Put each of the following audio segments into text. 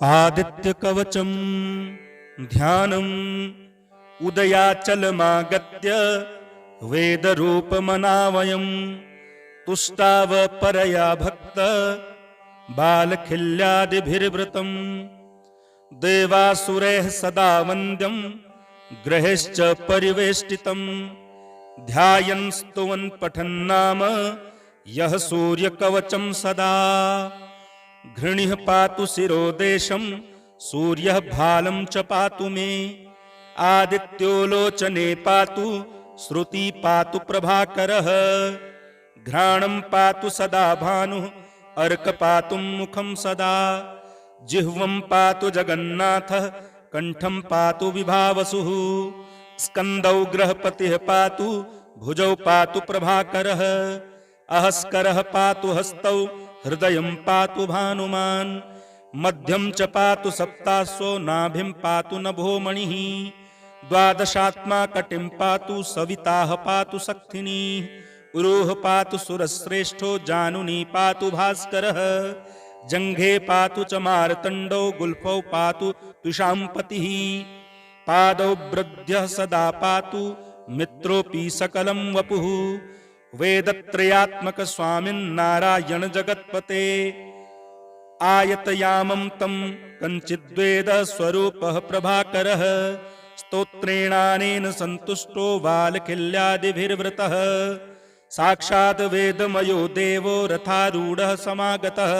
आदित्य कवचम ध्यानम उदयाचलमागत्य वेद रूपमनावयम तुष्टाव परया भक्त बालखिल्यादिभिर्वृतम् देवासुरैः सदा वन्द्यं ग्रहेश्च परिवेष्टितं ध्यायन् स्तुवन् पठन्नाम यः सूर्यकवचं सदा घृणिः पातु शिरोदेशं सूर्यः भालं च पातु मे आदित्यो लोचने पातु श्रुति पातु प्रभाकरः घ्राणं पातु सदा भानुः अर्क पातु मुखं सदा जिह्वं पातु जगन्नाथः कंठं पातु विभावसुः स्कन्दौ ग्रहपतिः पातु भुजौ पातु प्रभाकरः अहस्करः पातु हस्तौ हृदयं पातु भानुमान् मध्यं च पातु सप्तासो नाभिं पातु नभोमणिः द्वादशात्मा कटिं पातु सविताः पातु शक्तिनी उरोह पातु सुरश्रेष्ठो जानुनी पातु भास्करः जंघे पातु च मार्तण्डौ गुल्फौ पातु तुषाम्पतिः पादौ ब्रध्यः सदा पातु मित्रोऽपि सकलं वपुः वेदत्रयात्मक स्वामिन्नारायण जगत्पते आयतयामं तं कञ्चिद्वेद स्वरूपः प्रभाकरः स्तोत्रेणानेन सन्तुष्टो बालखिल्यादिभिर्वृतः साक्षात् वेदमयो देवो रथारूढः समागतः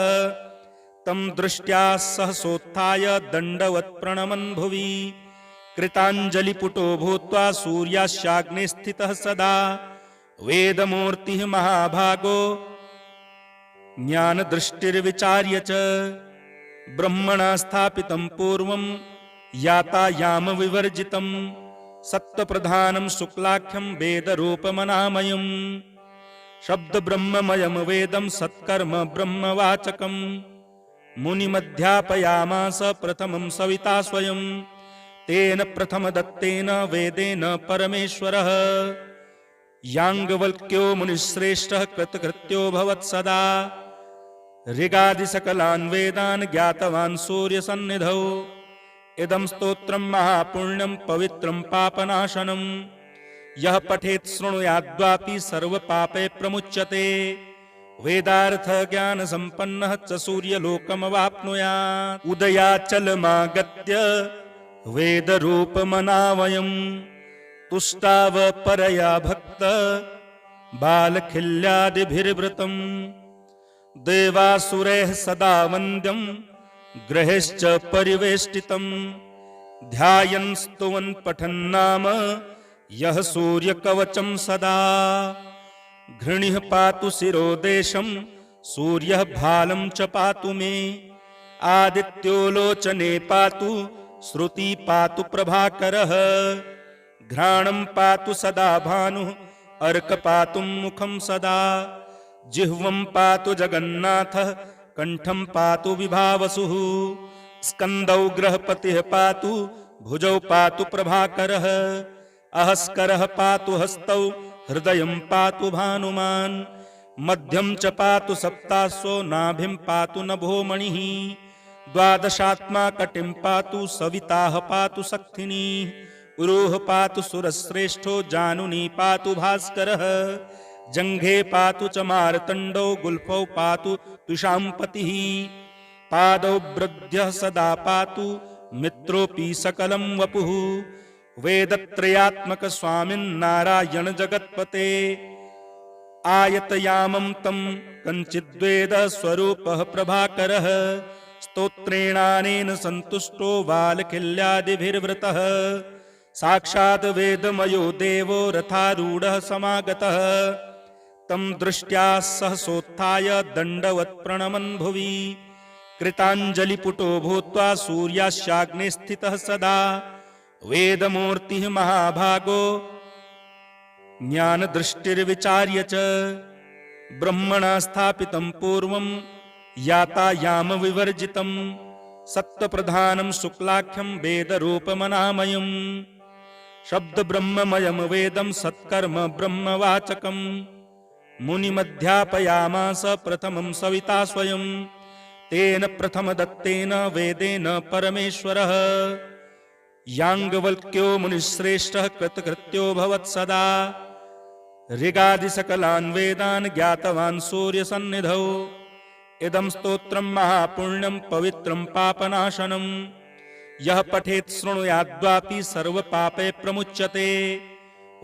तं दृष्ट्या सहसोत्थाय दण्डवत् प्रणमन् भुवि कृताञ्जलिपुटो भूत्वा सूर्यास्याग्ने स्थितः सदा वेदमूर्तिः महाभागो ज्ञानदृष्टिर्विचार्य च ब्रह्मणा स्थापितं पूर्वं यातायामविवर्जितं सत्त्वप्रधानं शुक्लाख्यं वेदरूपमनामयम् शब्दब्रह्ममयं वेदं सत्कर्म ब्रह्मवाचकं मुनिमध्यापयामास प्रथमं सविता स्वयं तेन प्रथमदत्तेन वेदेन परमेश्वरः याज्ञवल्क्यो मुनिश्रेष्ठः कृतकृत्यो भवत्सदा ऋगादिसकलान् वेदान् ज्ञातवान् सूर्यसन्निधौ इदं स्तोत्रं महापुण्यं पवित्रं पापनाशनं यः पठेत् शृणुयाद्वापि सर्वपापे प्रमुच्यते वेदार्थ ज्ञान संपन्नः च सूर्यलोकमवाप्नुयात् उदयाचलमागत्य वेदरूपमनावयम् तुष्टाव परया भक्त बालखिल्यादिभिर्वृतम् देवासुरैः सदा वन्द्यं ग्रहेश्च परिवेष्टितं ध्यायन् स्तुवन् पठन्नाम यः सूर्यकवचं सदा घृणिः पातु शिरोदेशं सूर्यः भालं च पातु मे आदित्यो लोचने पातु श्रुति पातु प्रभाकरः घ्राणं पातु सदा भानुः अर्क पातु मुखं सदा जिह्वं पातु जगन्नाथः कंठं पातु विभावसुः स्कन्दौ ग्रहपतिः पातु भुजौ पातु प्रभाकरः अहस्करः पातु हस्तौ हृदयं पातु भानुमान् मध्यं च पातु सप्तासो नाभिं पातु नभोमणिः द्वादशात्मा कटिं पातु सविताः पातु शक्तिनी उरोह पातु सुरश्रेष्ठो जानुनी पातु भास्करः जंघे पातु च मार्तण्डौ गुल्फौ पातु तुषाम्पतिः पादौ ब्रध्यः सदा पातु मित्रोऽपि सकलं वपुः वेदत्रयात्मक स्वामिन्नारायण जगत्पते आयतयामं तं कञ्चिद्वेद स्वरूपः प्रभाकरः स्तोत्रेणानेन सन्तुष्टो बालखिल्यादिभिर्वृतः साक्षात् वेदमयो देवो रथारूढः समागतः तं दृष्ट्या सहसोत्थाय दण्डवत् प्रणमन् भुवि कृताञ्जलिपुटो भूत्वा सूर्यास्याग्ने स्थितः सदा वेदमूर्तिः महाभागो ज्ञानदृष्टिर्विचार्य च ब्रह्मणा स्थापितं पूर्वं यातायामविवर्जितं सत्त्वप्रधानं शुक्लाख्यं वेदरूपमनामयम् शब्दब्रह्ममयं वेदं सत्कर्म ब्रह्मवाचकं मुनिमध्यापयामास प्रथमं सविता स्वयं तेन प्रथमदत्तेन वेदेन परमेश्वरः याज्ञवल्क्यो मुनिश्रेष्ठः कृतकृत्यो भवत्सदा ऋगादिसकलान् वेदान् ज्ञातवान् सूर्यसन्निधौ इदं स्तोत्रं महापुण्यं पवित्रं पापनाशनं यः पठेत् शृणुयाद्वापि सर्वपापै प्रमुच्यते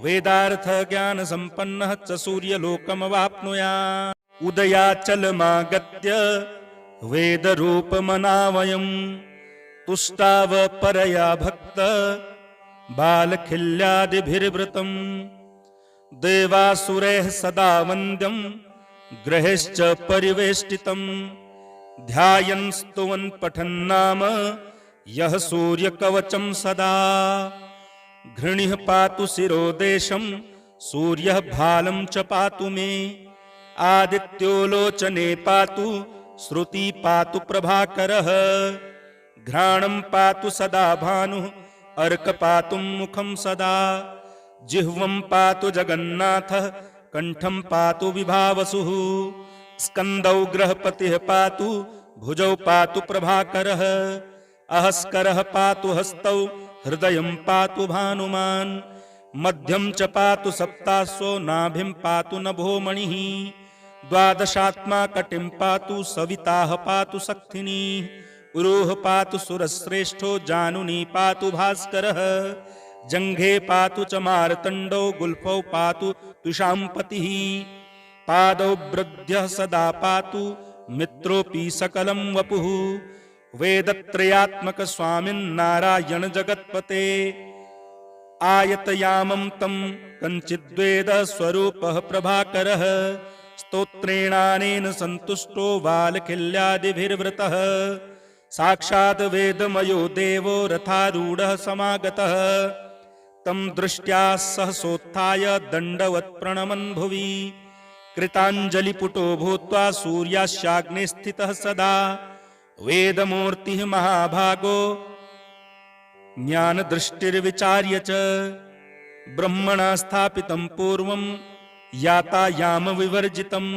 वेदार्थ ज्ञान संपन्नः च सूर्यलोकमवाप्नुयात् उदयाचलमागत्य वेदरूपमनावयम् तुष्टाव परया भक्त बालखिल्यादिभिर्वृतम् देवासुरैः सदा वन्द्यम् ग्रहेश्च परिवेष्टितम् ध्यायन् स्तुवन् पठन्नाम यः सूर्यकवचं सदा घृणिः पातु शिरोदेशम् सूर्यः भालं च पातु मे आदित्यो लोचने पातु श्रुति पातु प्रभाकरः घ्राणं पातु सदा भानुः अर्क पातु मुखं सदा जिह्वं पातु जगन्नाथः कंठं पातु विभावसुः स्कन्दौ ग्रहपतिः पातु भुजौ पातु प्रभाकरः अहस्करः पातु हस्तौ हृदयं पातु भानुमान् मध्यं च पातु सप्तास्वो नाभिं पातु नभोमणिः द्वादशात्मा कटिं पातु सविताः पातु शक्तिनी उरोह पातु सुरश्रेष्ठो जानुनी पातु भास्करः जंघे पातु च मार्तण्डो गुल्फौ पातु तुषाम्पतिः पादौ वृद्ध्यः सदा पातु मित्रोऽपि सकलं वपुः वेदत्रयात्मक स्वामिन्नारायण जगत्पते आयतयामं तं कञ्चिद्वेद स्वरूपः प्रभाकरः स्तोत्रेणानेन सन्तुष्टो बालखिल्यादिभिर्वृतः साक्षात् वेदमयो देवो रथारूढः समागतः तं दृष्ट्या सहसोत्थाय दण्डवत् प्रणमन् भुवि कृताञ्जलिपुटो भूत्वा सूर्यास्याग्ने स्थितः सदा वेदमूर्तिः महाभागो ज्ञानदृष्टिर्विचार्य च ब्रह्मणा स्थापितं पूर्वं यातायामविवर्जितं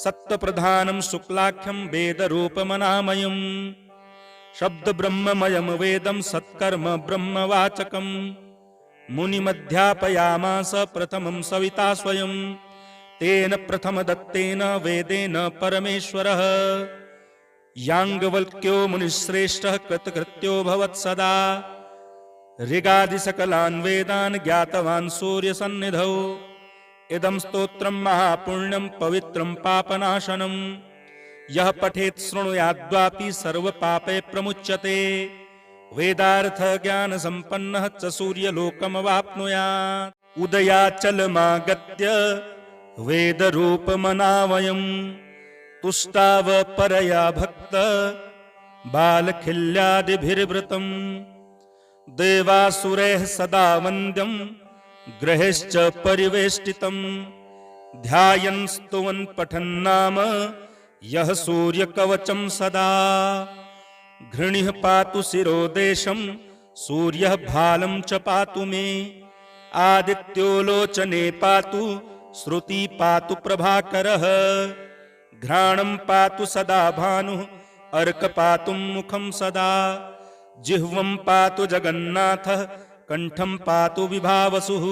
सत्त्वप्रधानं शुक्लाख्यं वेदरूपमनामयम् शब्दब्रह्ममयं वेदं सत्कर्म ब्रह्मवाचकम् मुनिमध्यापयामास प्रथमं सविता स्वयं तेन प्रथमदत्तेन वेदेन परमेश्वरः याज्ञवल्क्यो मुनिश्रेष्ठः कृतकृत्यो भवत्सदा ऋगादिसकलान् वेदान् ज्ञातवान् सूर्यसन्निधौ इदं स्तोत्रं महापुण्यं पवित्रं पापनाशनं यः पठेत् शृणुयाद्वापि सर्वपापै प्रमुच्यते वेदार्थ ज्ञान संपन्नः च सूर्यलोकमवाप्नुयात् उदयाचलमागत्य वेदरूपमनावयम् तुष्टाव परया भक्त बालखिल्यादिभिर्वृतम् देवासुरैः सदा वन्द्यम् ग्रहेश्च परिवेष्टितम् ध्यायन् स्तुवन् पठन्नाम यः सूर्यकवचं सदा घृणिः पातु शिरोदेशम् सूर्यः भालं च पातु मे आदित्यो लोचने पातु श्रुति पातु प्रभाकरः घ्राणं पातु सदा भानुः अर्क पातु मुखं सदा जिह्वं पातु जगन्नाथः कंठं पातु विभावसुः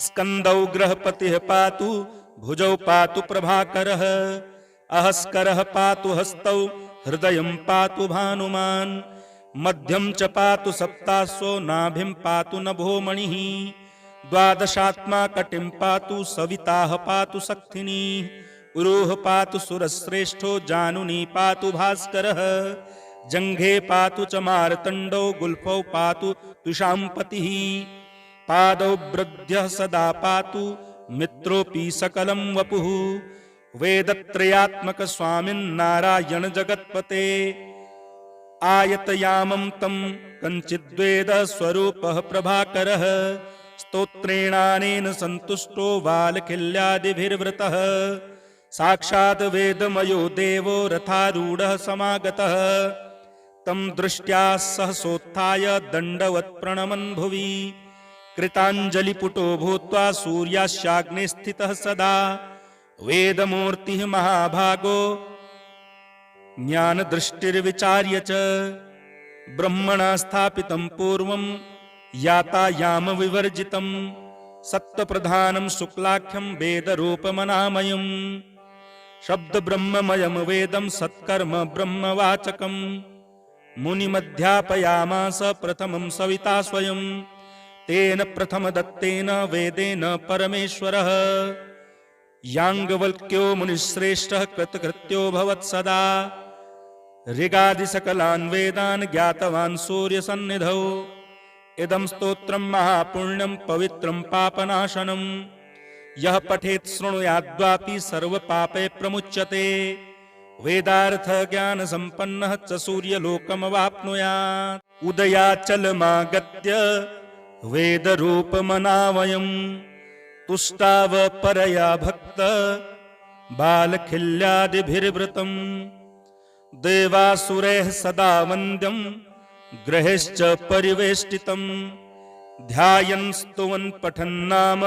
स्कन्दौ ग्रहपतिः पातु भुजौ पातु प्रभाकरः अहस्करः पातु हस्तौ हृदयं पातु भानुमान् मध्यं च पातु सप्तास्वो नाभिं पातु नभोमणिः द्वादशात्मा कटिं पातु सविताः पातु शक्तिनी उरोह पातु सुरश्रेष्ठो जानुनी पातु भास्करः जंघे पातु च मार्तण्डो गुल्फौ पातु तुषाम्पतिः पादौ वृद्ध्यः सदा पातु मित्रोऽपि सकलं वपुः वेदत्रयात्मक स्वामिन्नारायण जगत्पते आयतयामं तं कञ्चिद्वेद स्वरूपः प्रभाकरः स्तोत्रेणानेन सन्तुष्टो बालखिल्यादिभिर्वृतः साक्षात् वेदमयो देवो रथारूढः समागतः तं दृष्ट्या सहसोत्थाय दण्डवत् प्रणमन् भुवि कृताञ्जलिपुटो भूत्वा सूर्यास्याग्ने स्थितः सदा वेदमूर्तिः महाभागो ज्ञानदृष्टिर्विचार्य च ब्रह्मणा स्थापितं पूर्वं यातायामविवर्जितं सत्त्वप्रधानं शुक्लाख्यं वेदरूपमनामयम् शब्दब्रह्ममयं वेदं सत्कर्म ब्रह्मवाचकम् मुनिमध्यापयामास प्रथमं सविता स्वयं तेन प्रथमदत्तेन वेदेन परमेश्वरः याज्ञवल्क्यो मुनिश्रेष्ठः कृतकृत्यो भवत्सदा ऋगादिसकलान् वेदान् ज्ञातवान् सूर्यसन्निधौ इदं स्तोत्रं महापुण्यं पवित्रं पापनाशनं यः पठेत् शृणुयाद्वापि सर्वपापै प्रमुच्यते वेदार्थ ज्ञान संपन्नः च सूर्यलोकमवाप्नुयात् उदयाचलमागत्य वेदरूपमनावयम् तुष्टाव परया भक्त बालखिल्यादिभिर्वृतम् देवासुरैः सदा वन्द्यं ग्रहेश्च परिवेष्टितम् ध्यायन् स्तुवन् पठन्नाम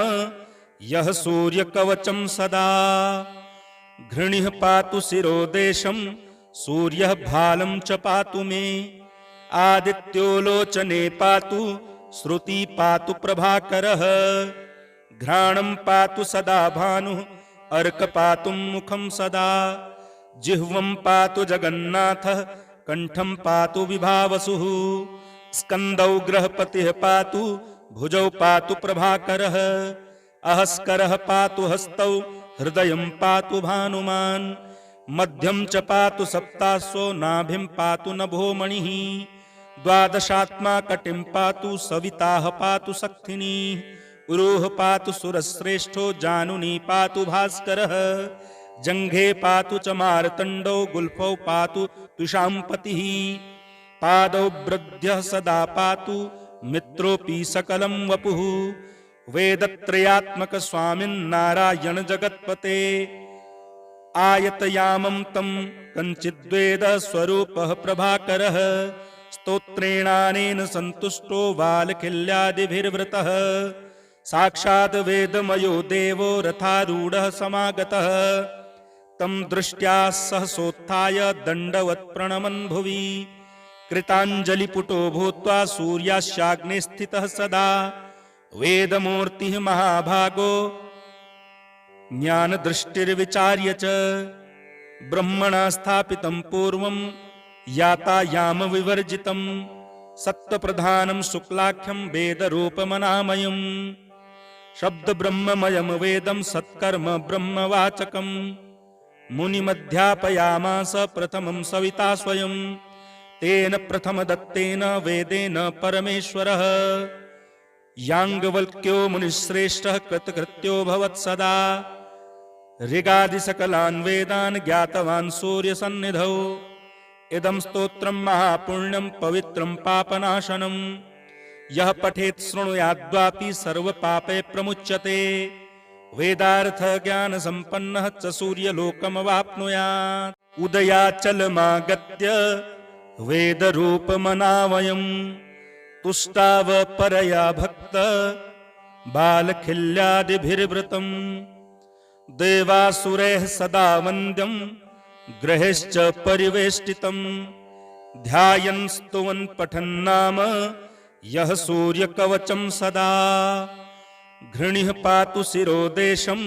यः सूर्यकवचं सदा घृणिः पातु शिरोदेशं सूर्यः भालं च पातु मे आदित्यो लोचने पातु श्रुति पातु प्रभाकरः घ्राणं पातु सदा भानुः अर्क पातु मुखं सदा जिह्वं पातु जगन्नाथः कंठं पातु विभावसुः स्कन्दौ ग्रहपतिः पातु भुजौ पातु प्रभाकरः अहस्करः पातु हस्तौ हृदयं पातु भानुमान् मध्यं च पातु सप्तास्वो नाभिं पातु नभोमणिः द्वादशात्मा कटिं पातु सविताः पातु शक्तिनी उरोह पातु सुरश्रेष्ठो जानुनी पातु भास्करः जङ्घे पातु च मार्तण्डो गुल्फौ पातु तुषाम्पतिः पादौ वृद्ध्यः सदा पातु मित्रोऽपि सकलं वपुः वेदत्रयात्मक स्वामिन्नारायण जगत्पते आयतयामं तं कञ्चिद्वेद स्वरूपः प्रभाकरः स्तोत्रेणानेन सन्तुष्टो वालखिल्यादिभिर्वृतः साक्षात् वेदमयो देवो रथारूढः समागतः तं दृष्ट्या सहसोत्थाय दण्डवत् प्रणमन् भुवि कृताञ्जलिपुटो भूत्वा सूर्यास्याग्ने स्थितः सदा वेदमूर्तिः महाभागो ज्ञानदृष्टिर्विचार्य च ब्रह्मणा स्थापितं पूर्वं यातायामविवर्जितं सत्त्वप्रधानं शुक्लाख्यं वेदरूपमनामयम् शब्दब्रह्ममयं वेदं सत्कर्म ब्रह्मवाचकम् मुनिमध्यापयामास प्रथमं सविता स्वयं तेन प्रथमदत्तेन वेदेन परमेश्वरः याज्ञवल्क्यो मुनिश्रेष्ठः कृतकृत्यो भवत्सदा ऋगादिसकलान् वेदान् ज्ञातवान् सूर्यसन्निधौ इदं स्तोत्रं महापुण्यं पवित्रं पापनाशनं यः पठेत् शृणुयाद्वापि सर्वपापै प्रमुच्यते वेदार्थ ज्ञान संपन्नः च सूर्यलोकमवाप्नुयात् उदयाचलमागत्य वेदरूपमनावयम् तुष्टाव परया भक्त बालखिल्यादिभिर्वृतम् देवासुरैः सदा वन्द्यं ग्रहेश्च परिवेष्टितम् ध्यायन् स्तुवन् पठन्नाम यः सूर्यकवचं सदा घृणिः पातु शिरोदेशं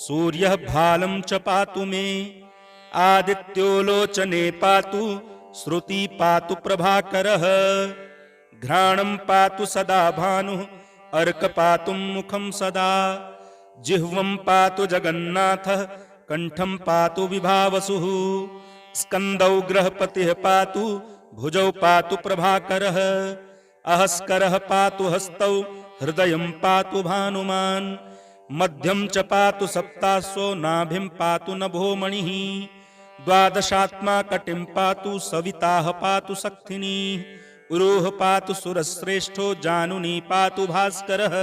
सूर्यः भालं च पातु मे आदित्यो लोचने पातु श्रुति पातु प्रभाकरः घ्राणं पातु सदा भानुः अर्क पातु मुखं सदा जिह्वं पातु जगन्नाथः कंठं पातु विभावसुः स्कन्दौ ग्रहपतिः पातु भुजौ पातु प्रभाकरः अहस्करः पातु हस्तौ हृदयं पातु भानुमान् मध्यं च पातु सप्तास्वो नाभिं पातु नभोमणिः द्वादशात्मा कटिं पातु सविताः पातु शक्तिनी उरोह पातु सुरश्रेष्ठो जानुनी पातु भास्करः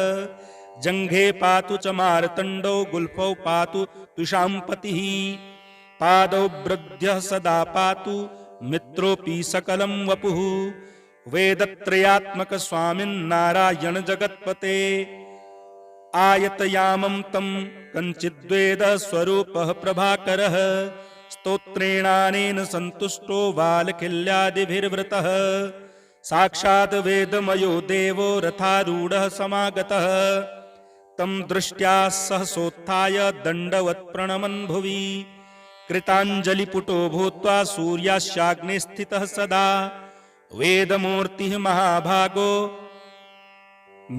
जङ्घे पातु च मार्तण्डो गुल्फौ पातु तुषाम्पतिः पादौ वृद्ध्यः सदा पातु मित्रोऽपि सकलं वपुः वेदत्रयात्मक स्वामिन्नारायण जगत्पते आयतयामं तं कञ्चिद्वेद स्वरूपः प्रभाकरः स्तोत्रेणानेन सन्तुष्टो बालखिल्यादिभिर्वृतः साक्षात् वेदमयो देवो रथारूढः समागतः तं दृष्ट्या सहसोत्थाय दण्डवत् प्रणमन् भुवि कृताञ्जलिपुटो भूत्वा सूर्यास्याग्ने स्थितः सदा वेदमूर्तिः महाभागो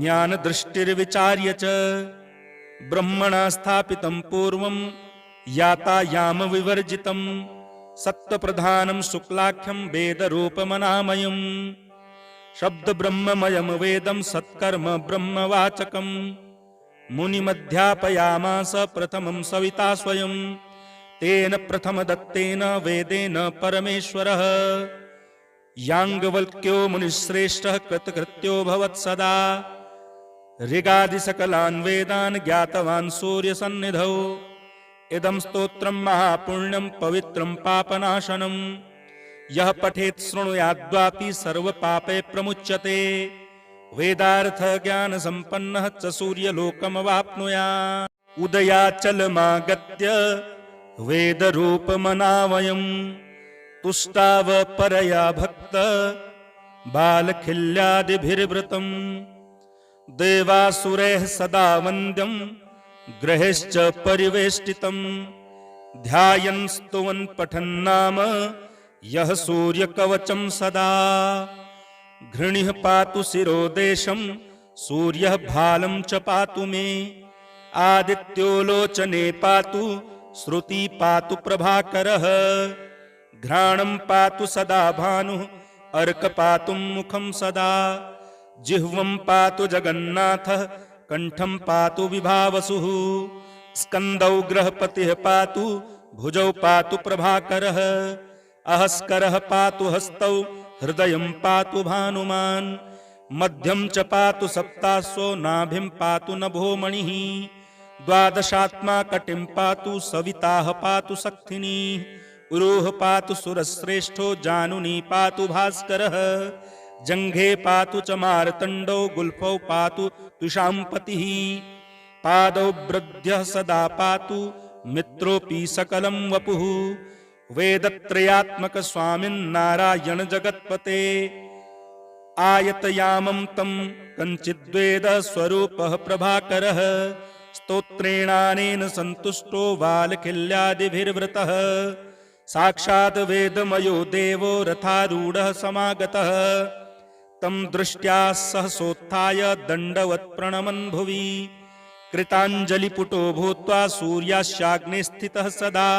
ज्ञानदृष्टिर्विचार्य च ब्रह्मणा स्थापितं पूर्वं यातायामविवर्जितं सत्त्वप्रधानं शुक्लाख्यं वेदरूपमनामयम् शब्दब्रह्ममयं वेदं सत्कर्म ब्रह्मवाचकं मुनिमध्यापयामास प्रथमं सविता स्वयं तेन प्रथमदत्तेन वेदेन परमेश्वरः याज्ञवल्क्यो मुनिश्रेष्ठः कृतकृत्यो भवत् सदा ऋगादिसकलान् वेदान् ज्ञातवान् सूर्यसन्निधौ इदं स्तोत्रं महापुण्यं पवित्रं पापनाशनं यः पठेत् शृणुयाद्वापि सर्वपापे प्रमुच्यते वेदार्थज्ञानसम्पन्नः च सूर्यलोकमवाप्नुयात् उदयाचलमागत्य वेदरूपमनावयम् तुष्टाव परया भक्त बालखिल्यादिभिर्वृतम् देवासुरैः सदा वन्द्यं ग्रहेश्च परिवेष्टितं ध्यायन् स्तुवन् पठन्नाम यः सूर्यकवचं सदा घृणिः पातु शिरोदेशं सूर्यः भालं च पातु मे आदित्यो लोचने पातु श्रुति पातु प्रभाकरः घ्राणं पातु सदा भानुः अर्क पातु मुखं सदा जिह्वं पातु जगन्नाथः कंठं पातु विभावसुः स्कन्दौ ग्रहपतिः पातु भुजौ पातु प्रभाकरः अहस्करः पातु हस्तौ हृदयं पातु भानुमान् मध्यं च पातु सप्तास्वो नाभिं पातु नभोमणिः द्वादशात्मा कटिं पातु सविताः पातु शक्तिनी उरोह पातु सुरश्रेष्ठो जानुनी पातु भास्करः जंघे पातु च मार्तण्डो गुल्फौ पातु तुषाम्पतिः पादौ वृद्ध्यः सदा पातु मित्रोऽपि सकलं वपुः वेदत्रयात्मक स्वामिन्नारायण जगत्पते आयतयामं तं कञ्चिद्वेद स्वरूपः प्रभाकरः स्तोत्रेणानेन सन्तुष्टो बालखिल्यादिभिर्वृतः साक्षात् वेदमयो देवो रथारूढः समागतः तं दृष्ट्या सहसोत्थाय दण्डवत् प्रणमन् भुवि कृताञ्जलिपुटो भूत्वा सूर्यास्याग्ने स्थितः सदा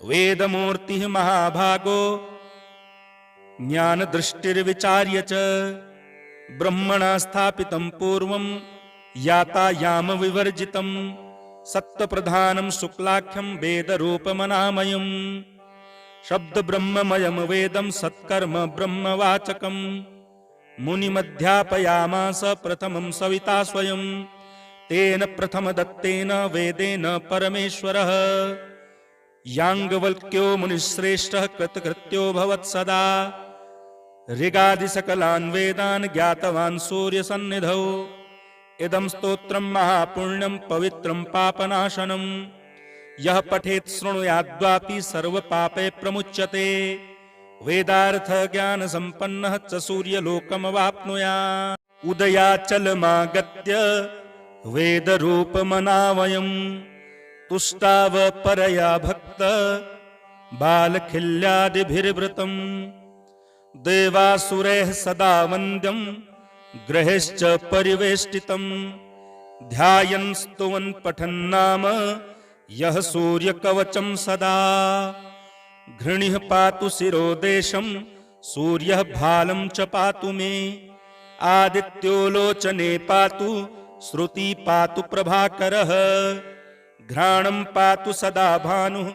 वेदमूर्तिः महाभागो ज्ञानदृष्टिर्विचार्य च ब्रह्मणा स्थापितं पूर्वं यातायामविवर्जितं सत्त्वप्रधानं शुक्लाख्यं वेदरूपमनामयम् शब्दब्रह्ममयं वेदं सत्कर्म ब्रह्मवाचकं मुनिमध्यापयामास प्रथमं सविता स्वयं तेन प्रथमदत्तेन वेदेन परमेश्वरः याज्ञवल्क्यो मुनिश्रेष्ठः कृतकृत्यो भवत् सदा ऋगादिसकलान् वेदान् ज्ञातवान् सूर्यसन्निधौ इदं स्तोत्रं महापुण्यं पवित्रं पापनाशनं यः पठेत् शृणुयाद्वापि सर्वपापे प्रमुच्यते वेदार्थज्ञानसम्पन्नः च सूर्यलोकमवाप्नुयात् उदयाचलमागत्य वेदरूपमनावयम् तुष्टाव परया भक्त बालखिल्यादिभिर्वृतम् देवासुरैः सदा वन्द्यं ग्रहेश्च परिवेष्टितं ध्यायन् स्तुवन् पठन्नाम यः सूर्यकवचं सदा घृणिः पातु शिरोदेशं सूर्यः भालं च पातु मे आदित्यो लोचने पातु श्रुति पातु प्रभाकरः घ्राणं पातु सदा भानुः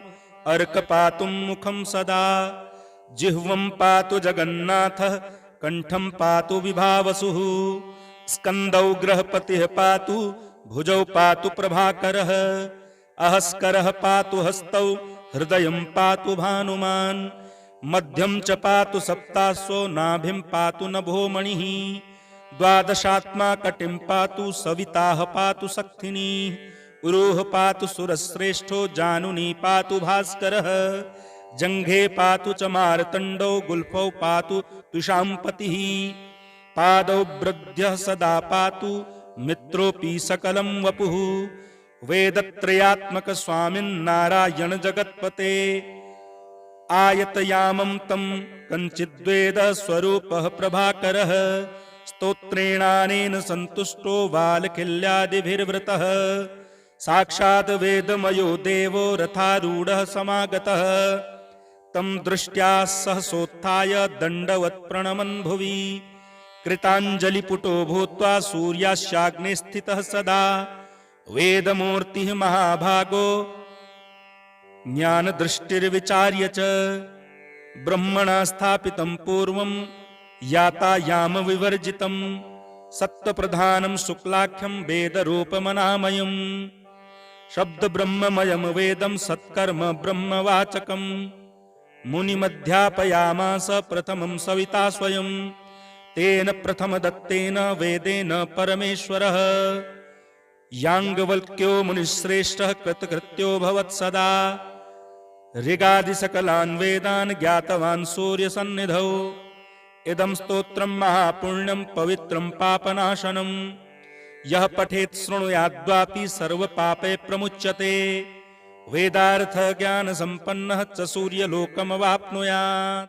अर्क पातु मुखं सदा जिह्वं पातु जगन्नाथः कंठं पातु विभावसुः स्कन्दौ ग्रहपतिः पातु भुजौ पातु प्रभाकरः अहस्करः पातु हस्तौ हृदयं पातु भानुमान् मध्यं च पातु सप्तास्वो नाभिं पातु नभोमणिः द्वादशात्मा कटिं पातु सविताः पातु शक्तिनी उरोह पातु सुरश्रेष्ठो जानुनी पातु भास्करः जंघे पातु च मार्तण्डो गुल्फौ पातु तुषाम्पतिः पादौ ब्रध्यः सदा पातु मित्रोऽपि सकलं वपुः वेदत्रयात्मक स्वामिन्नारायण जगत्पते आयतयामं तं कञ्चिद्वेद स्वरूपः प्रभाकरः स्तोत्रेणानेन सन्तुष्टो वालखिल्यादिभिर्वृतः साक्षात् वेदमयो देवो रथारूढः समागतः तं दृष्ट्या सहसोत्थाय दण्डवत् प्रणमन् भुवि कृताञ्जलिपुटो भूत्वा सूर्यास्याग्ने स्थितः सदा वेदमूर्तिः महाभागो ज्ञानदृष्टिर्विचार्य च ब्रह्मणा स्थापितं पूर्वं यातायामविवर्जितं सत्त्वप्रधानं शुक्लाख्यं वेदरूपमनामयं शब्दब्रह्ममयं वेदं सत्कर्म ब्रह्मवाचकं मुनिमध्यापयामास प्रथमं सविता स्वयं तेन प्रथमदत्तेन वेदेन परमेश्वरः याज्ञवल्क्यो मुनिश्रेष्ठः कृतकृत्यो भवत्सदा ऋगादिसकलान् वेदान् ज्ञातवान् सूर्यसन्निधौ इदं स्तोत्रं महापुण्यं पवित्रं पापनाशनं यः पठेत् शृणुयाद्वापि सर्वपापै प्रमुच्यते वेदार्थ ज्ञानसम्पन्नः च सूर्यलोकमवाप्नुयात्।